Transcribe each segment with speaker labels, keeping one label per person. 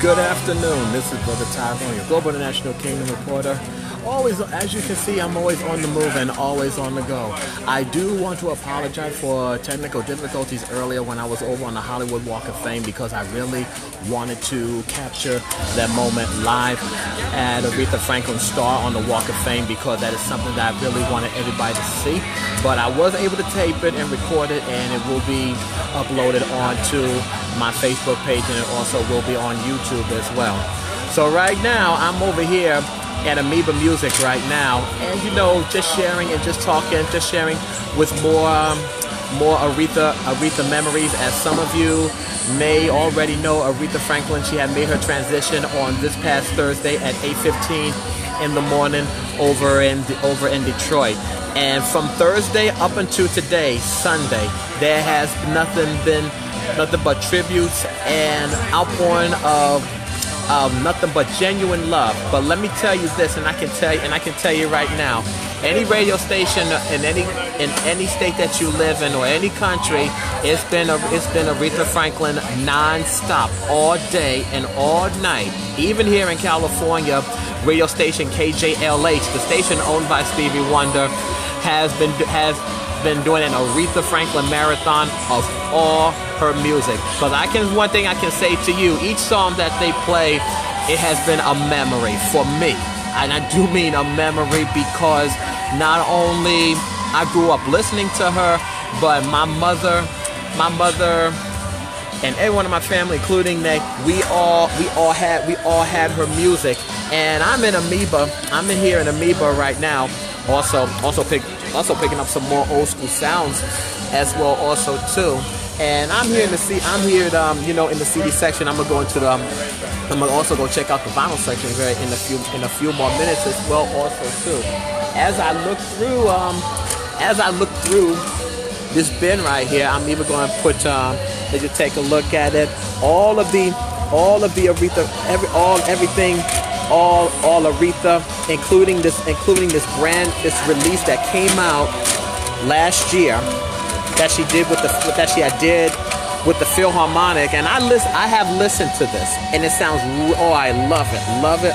Speaker 1: Good afternoon. This is Brother Tyrone, your Global International Kingdom reporter. Always, as you can see, I'm always on the move and always on the go. I do want to apologize for technical difficulties earlier when I was over on the Hollywood Walk of Fame because I really wanted to capture that moment live at Aretha Franklin's star on the Walk of Fame because that is something that I really wanted everybody to see. But I was able to tape it and record it, and it will be uploaded onto my Facebook page, and it also will be on YouTube as well. So right now, I'm over here at Amoeba Music right now, and just sharing and just talking, just sharing with more Aretha memories. As some of you may already know, Aretha Franklin, she had made her transition on this past Thursday at 8:15 in the morning over in Detroit. And from Thursday up until today, Sunday, there has nothing but tributes and outpouring of nothing but genuine love. But let me tell you this, and I can tell you right now, any radio station in any state that you live in or any country, it's been Aretha Franklin non-stop all day and all night. Even here in California, radio station KJLH, the station owned by Stevie Wonder, has been doing an Aretha Franklin marathon of all her music. Because one thing I can say to you, each song that they play, it has been a memory for me. And I do mean a memory because not only I grew up listening to her, but my mother, and everyone in my family, including Nick, we all had her music. And I'm in here in Amoeba right now, also picking up some more old school sounds as well also too. And I'm here in the CD section. I'm gonna also go check out the vinyl section in a few more minutes as well also too. As I look through this bin right here, I'm even going to put let you take a look at it. All of the Aretha, all Aretha, including this release that came out last year that she did with the Philharmonic, and I have listened to this, and it sounds, I love it.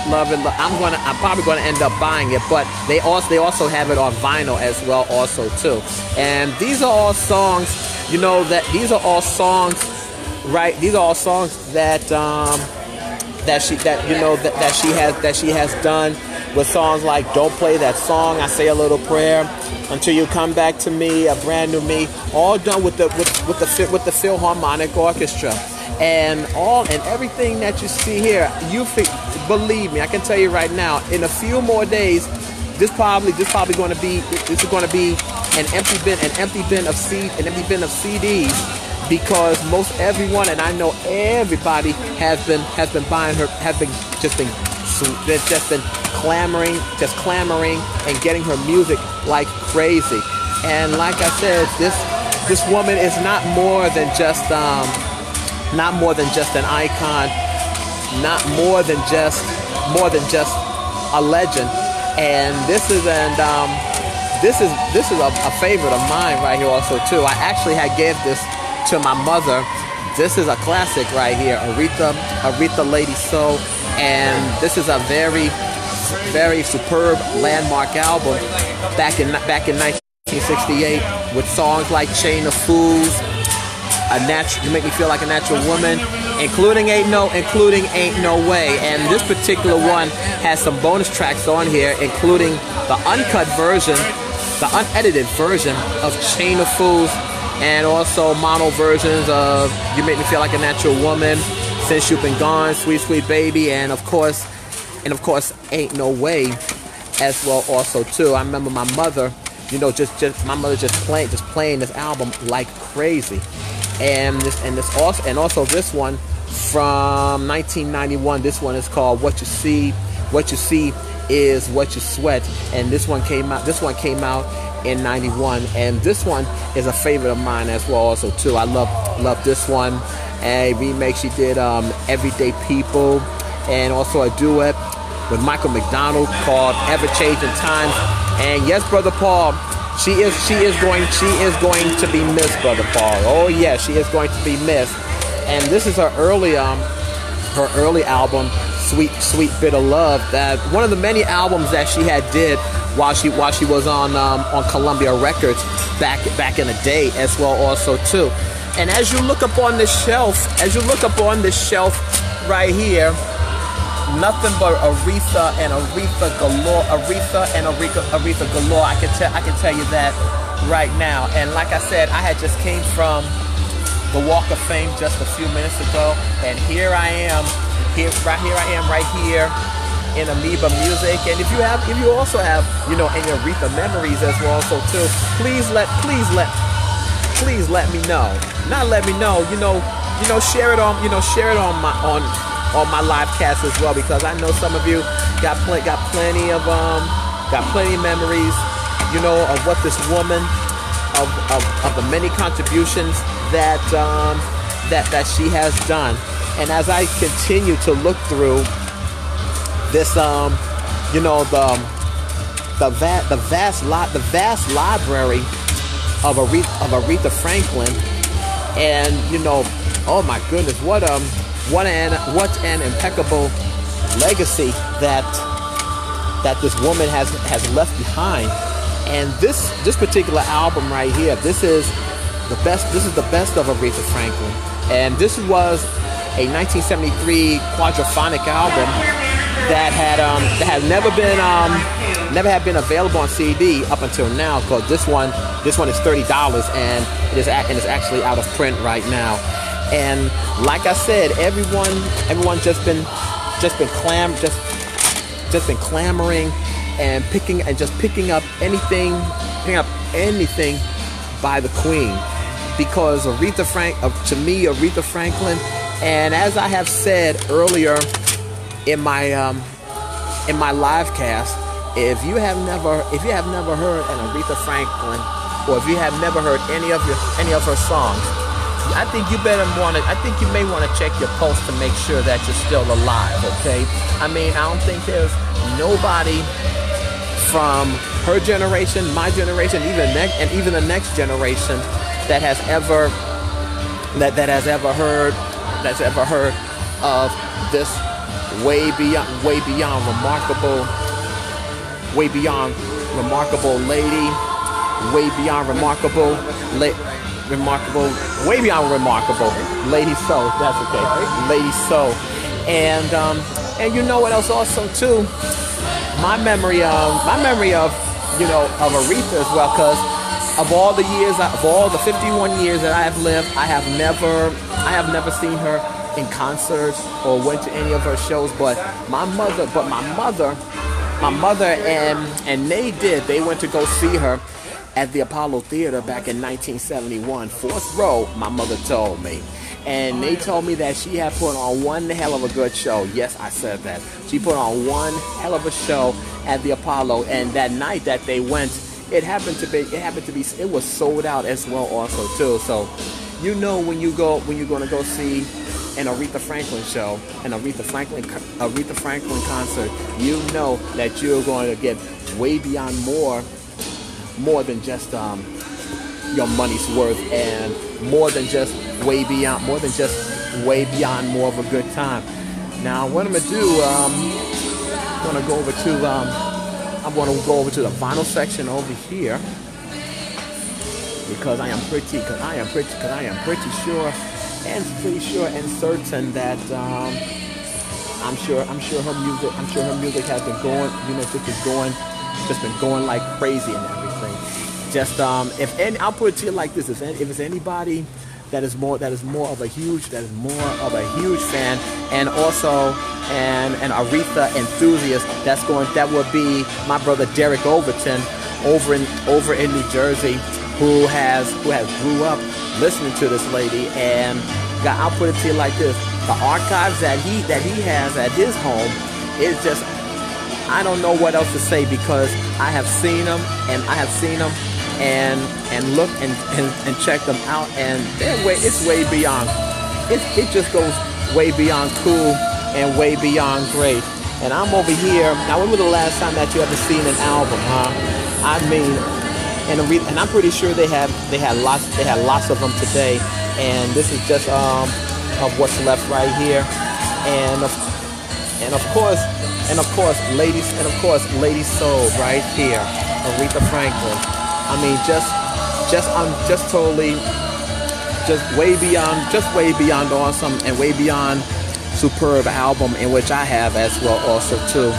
Speaker 1: I'm probably gonna end up buying it, but they also have it on vinyl as well also too. And these are all songs, these are all songs that she has done, with songs like Don't Play That Song, I Say a Little Prayer, Until You Come Back to Me, A Brand New Me, all done with the Philharmonic Orchestra. And everything that you see here, believe me, I can tell you right now, in a few more days, this is probably going to be an empty bin of CDs. Because most everyone, and I know everybody, has been buying her, has just been clamoring and getting her music like crazy. And like I said, this woman is not more than just an icon, more than just a legend. And this is a favorite of mine right here also too. I actually had gave this to my mother. This is a classic right here, Aretha Lady Soul, and this is a very, very superb landmark album back in 1968 with songs like Chain of Fools, You Make Me Feel Like a Natural Woman, including Ain't No Way. And this particular one has some bonus tracks on here, including the unedited version of Chain of Fools, and also mono versions of You Make Me Feel Like a Natural Woman, Since You've Been Gone, Sweet Sweet Baby, and of course Ain't No Way as well also too. I remember my mother, just playing this album like crazy. And also this one from 1991. This one is called What You See Is What You Sweat, and this one came out in 91, and this one is a favorite of mine as well also too. I love this one. A remake she did, Everyday People, and also a duet with Michael McDonald called Ever Changing Times. And yes, Brother Paul, she is going to be missed, Brother Paul. Oh yeah, she is going to be missed. And this is her early her early album, Sweet Sweet Bitter Love, that one of the many albums that she had did while she was on Columbia Records back in the day as well also too. And as you look up on this shelf, right here, nothing but Aretha and Aretha galore, Aretha galore. I can tell you that right now. And like I said, I had just came from the Walk of Fame just a few minutes ago, and here I am right here in Amoeba Music. And if you also have, you know, any Aretha memories as well also too, please let me know. Not let me know, you know, share it on my live cast as well, because I know some of you got plenty of memories, you know, of what this woman, of the many contributions that she has done. And as I continue to look through this, you know, the vast library of Aretha Franklin, and you know, oh my goodness, what an impeccable legacy that this woman has left behind. And this particular album right here, this is the best of Aretha Franklin, and this was a 1973 quadraphonic album that had never had been available on CD up until now, because this one is $30, and it is actually out of print right now. And like I said, everyone just been clamoring and picking up anything by the Queen, because to me Aretha Franklin, and as I have said earlier in my live cast, if you have never heard an Aretha Franklin, or if you have never heard any of her songs, I think you may want to check your pulse to make sure that you're still alive. Okay, I mean, I don't think there's nobody from her generation, my generation, even the next generation that has ever heard of this way beyond remarkable lady, way beyond remarkable lady soul. That's okay, lady soul. And you know what else also too? My memory of you know, of Aretha as well, because of all the 51 years that I have lived, I have never seen her in concerts or went to any of her shows. But my mother and they went to go see her at the Apollo Theater back in 1971, fourth row, my mother told me. And they told me that she had put on one hell of a good show. Yes, I said that. She put on one hell of a show at the Apollo, and that night that they went, it was sold out as well also too. So, you know, when you're gonna go see an Aretha Franklin show, an Aretha Franklin concert, you know that you're going to get way beyond more than just your money's worth, and more than just way beyond more of a good time. Now, what I'm gonna do, I'm gonna go over to the vinyl section over here, because I am pretty sure and certain that I'm sure her music has been going, you know, just been going like crazy and everything. Just I'll put it to you like this: if it's anybody that is more of a huge fan, and also an Aretha enthusiast, that would be my brother Derek Overton over in New Jersey, who grew up listening to this lady. And I'll put it to you like this: the archives that he has at his home is just, I don't know what else to say, because I have seen them and look and check them out, and it's way beyond. It just goes way beyond cool and way beyond great. And I'm over here now. When was the last time that you ever seen an album, huh? I mean, and I'm pretty sure they had lots of them today. And this is just of what's left right here. and of course, Lady Soul right here, Aretha Franklin. I mean, I'm just totally, just way beyond awesome and way beyond superb album, in which I have as well also too.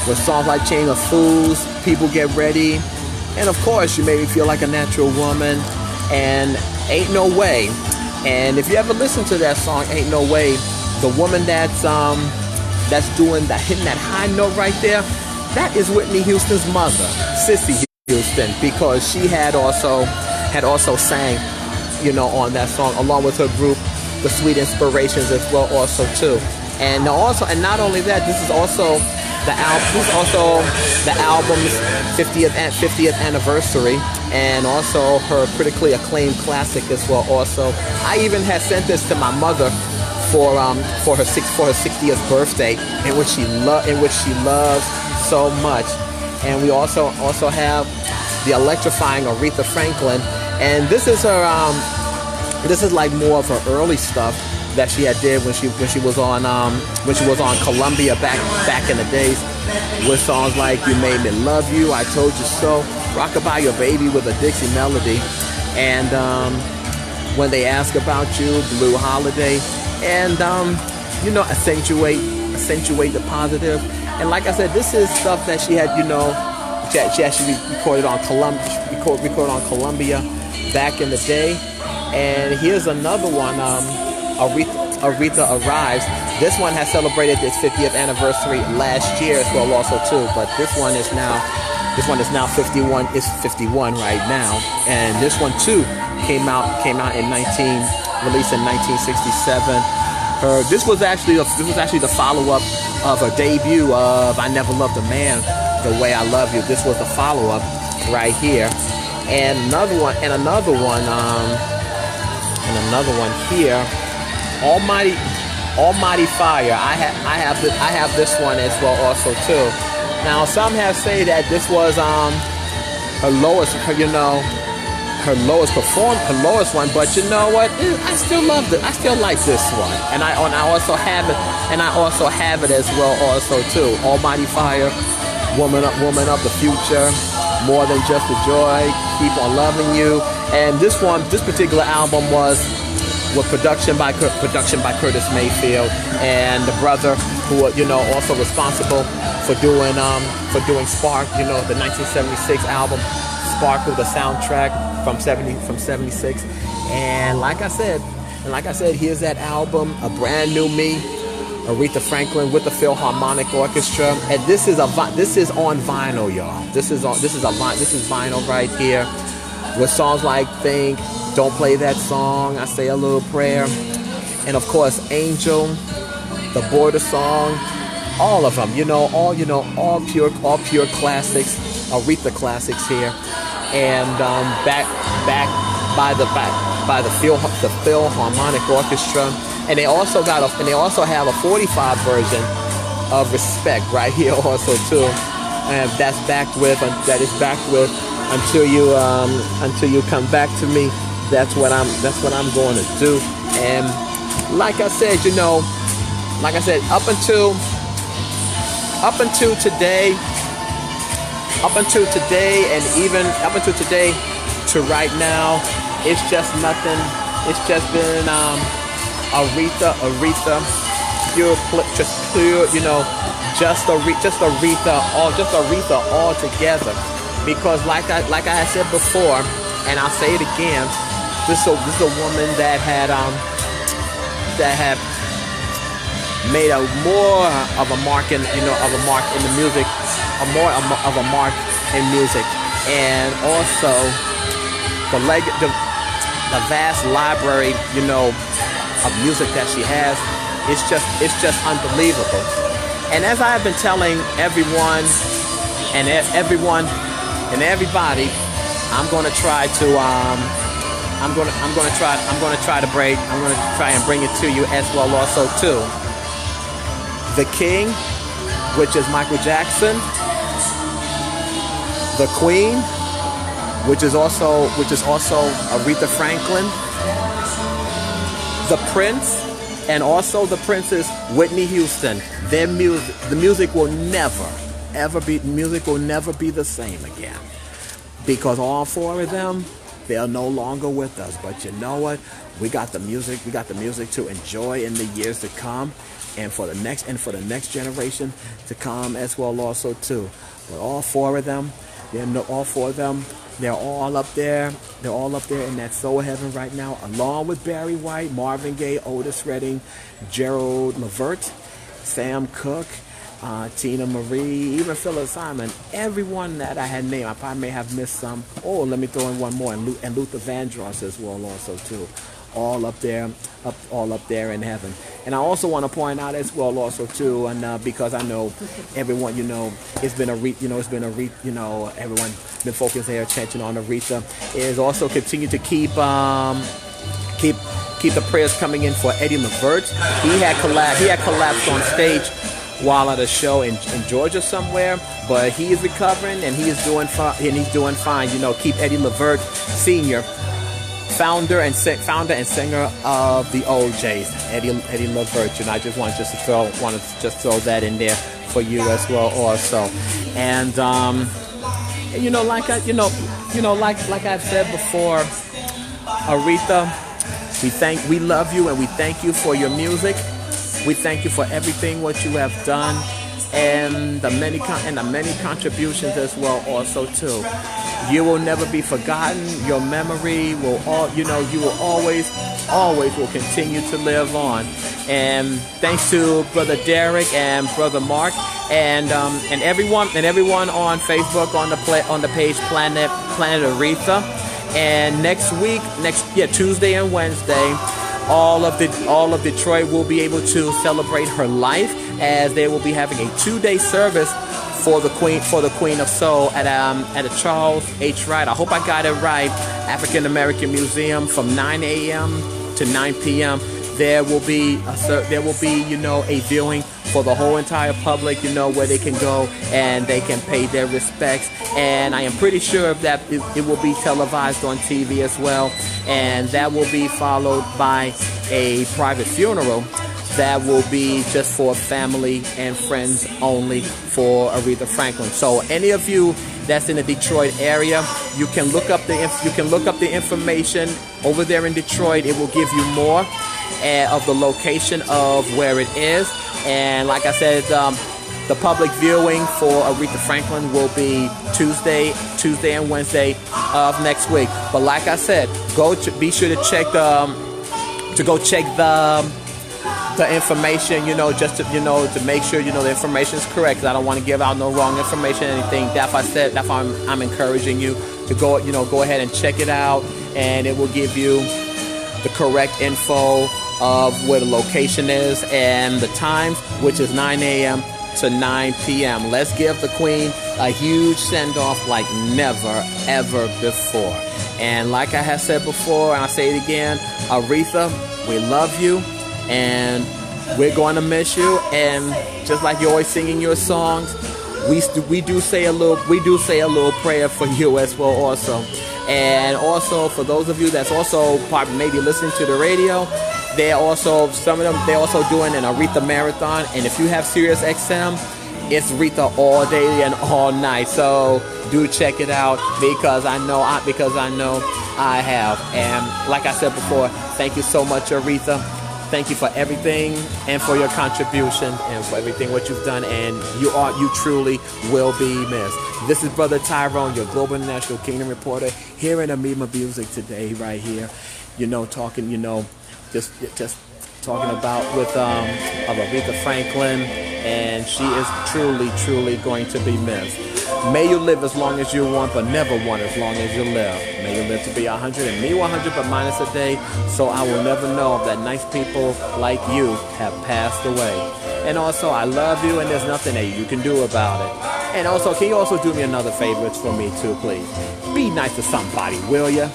Speaker 1: With songs like Chain of Fools, People Get Ready, and of course, You Made Me Feel Like a Natural Woman, and Ain't No Way. And if you ever listen to that song, Ain't No Way, the woman that's doing that, hitting that high note right there, that is Whitney Houston's mother, Cissy Houston, because she had also sang, you know, on that song along with her group, the Sweet Inspirations as well also too. And not only that, this is also the album's 50th anniversary, and also her critically acclaimed classic as well also. I even had sent this to my mother for her 60th birthday, in which she loves so much. And we also have the electrifying Aretha Franklin, and this is like more of her early stuff that she had did when she was on Columbia back in the days, with songs like You Made Me Love You, I Told You So, Rockabye Your Baby with a Dixie melody, and When They Ask About You, Blue Holiday, and you know, accentuate the positive. And like I said, this is stuff that she had, you know, she actually recorded on Columbia back in the day. And here's another one, Aretha Arrives. This one has celebrated its 50th anniversary last year as well also too, but this one is now 51. It's 51 right now, and this one too came out released in 1967. This was actually the follow-up of her debut of I Never Loved a Man the Way I Love You. This was the follow-up right here, and another one here, Almighty Fire. I have this one as well also too. Now some have said that this was her lowest one, but you know what? I still loved it. I still like this one, and I also have it as well also too. Almighty Fire, Woman of the Future, More Than Just a Joy, Keep on Loving You, and this particular album was production by Curtis Mayfield, and the brother who also responsible for doing Spark, the 1976 album Spark, with the soundtrack from 76. And like I said, here's that album, A Brand New Me, Aretha Franklin with the Philharmonic Orchestra, and this is on vinyl, y'all. This is vinyl right here, with songs like Think, Don't Play That Song, I Say a Little Prayer, and of course Angel, the Border Song, all of them, all pure classics, Aretha classics here, and back by the Philharmonic Orchestra, and they also have a 45 version of Respect right here also too, and that is backed with Until You Come Back to Me. That's what I'm going to do. And like I said, up until today, and even up until today to right now, it's just nothing. It's just been Aretha, just Aretha all together. Because like I had said before, and I'll say it again, this is a woman that had made a more of a mark in the music, more of a mark in music, and also the vast library, of music that she has. It's just unbelievable. And as I have been telling everybody, I'm going to try and bring it to you as well also too. The King, which is Michael Jackson. The Queen, which is also Aretha Franklin. The Prince, and also the Princess Whitney Houston. Their music, the music will never be the same again, because all four of them, they are no longer with us. But you know what? We got the music to enjoy in the years to come, and for the next generation to come as well also too. But all four of them, they're all up there. They're all up there in that soul heaven right now, along with Barry White, Marvin Gaye, Otis Redding, Gerald Levert, Sam Cooke, Tina Marie, even Phyllis Simon. Everyone that I had named, I probably may have missed some. Oh, let me throw in one more, and Luther Vandross as well also too. All up there in heaven. And I also want to point out as well also too, and because I know everyone, everyone been focusing their attention on Aretha, is also continue to keep the prayers coming in for Eddie Levert. He had collapsed on stage while at a show in Georgia somewhere, but he is recovering and he is doing fine. Keep Eddie Levert Sr., founder and singer of the OJs, Eddie Levert. I just want to throw that in there for you as well also. And like I've said before, Aretha, we love you and we thank you for your music. We thank you for everything what you have done, and the many contributions as well also too. You will never be forgotten. Your memory will you will always will continue to live on. And thanks to Brother Derek and Brother Mark and everyone on Facebook on the page Planet Aretha. And next week, Tuesday and Wednesday, all of Detroit will be able to celebrate her life, as they will be having a 2-day service for the Queen of Soul at a Charles H. Wright. I hope I got it right. African American Museum from 9 a.m. to 9 p.m. There will be a viewing for the whole entire public, where they can go and they can pay their respects. And I am pretty sure that it will be televised on TV as well. And that will be followed by a private funeral that will be just for family and friends only for Aretha Franklin. So any of you that's in the Detroit area, you can look up the information over there in Detroit. It will give you more of the location of where it is. And like I said, the public viewing for Aretha Franklin will be Tuesday and Wednesday of next week. But like I said, be sure to check the information, just to make sure the information is correct. 'Cause I don't want to give out no wrong information or anything. That's why I'm encouraging you to go ahead and check it out, and it will give you the correct info of where the location is and the times, which is 9 a.m. to 9 p.m. Let's give the Queen a huge send-off like never, ever before. And like I have said before, and I'll say it again, Aretha, we love you, and we're going to miss you. And just like you're always singing your songs, we do say a little prayer for you as well also. And also for those of you that's also probably maybe listening to the radio, they're also doing an Aretha marathon. And if you have Sirius XM, it's Aretha all day and all night. So do check it out, because I know I have. And like I said before, thank you so much, Aretha. Thank you for everything and for your contribution and for everything what you've done. And you truly will be missed. This is Brother Tyrone, your Global International Kingdom reporter, here in Amoeba Music today, right here. Just talking about with of Aretha Franklin, and she is truly going to be missed. May you live as long as you want, but never want as long as you live. May you live to be 100, and me 100, but minus a day, so I will never know that nice people like you have passed away. And also, I love you, and there's nothing that you can do about it. And also, can you also do me another favor for me too, please? Be nice to somebody, will ya?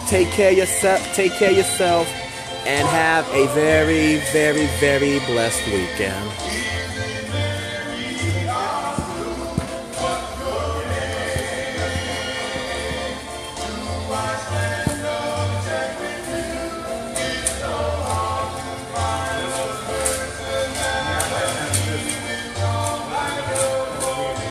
Speaker 1: Take care of yourself, and have a very, very, very blessed weekend.